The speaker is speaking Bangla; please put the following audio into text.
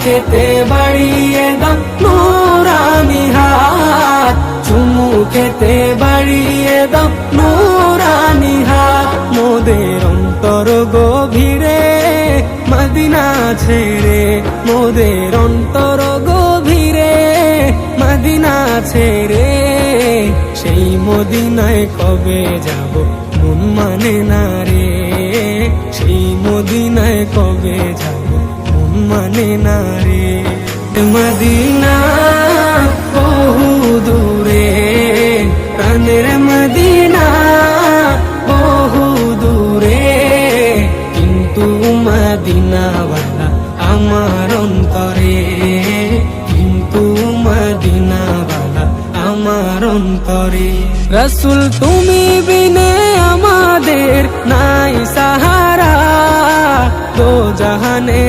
খেতে বাড়িয়ে দাও নুরানি হাত, চুমু খেতে বাড়িয়ে দাও নুরানি হাত। মোদের অন্তর গভীরে মদিনা ছেড়ে, মোদের অন্তর গভীরে মদিনা ছেড়ে, সেই মদিনায় কবে যাব মন মানে না রে, সেই মদিনায় কবে যাব মন মানে না রে। মদিনা বহু দূরে, প্রাণের মদিনা বহু দূরে, কিন্তু মদিনাওয়ালা আমার অন্তরে, কিন্তু মদিনাওয়ালা আমার অন্তরে। রসুল তুমি বিনে আমাদের নাই সাহারা, দো জাহানে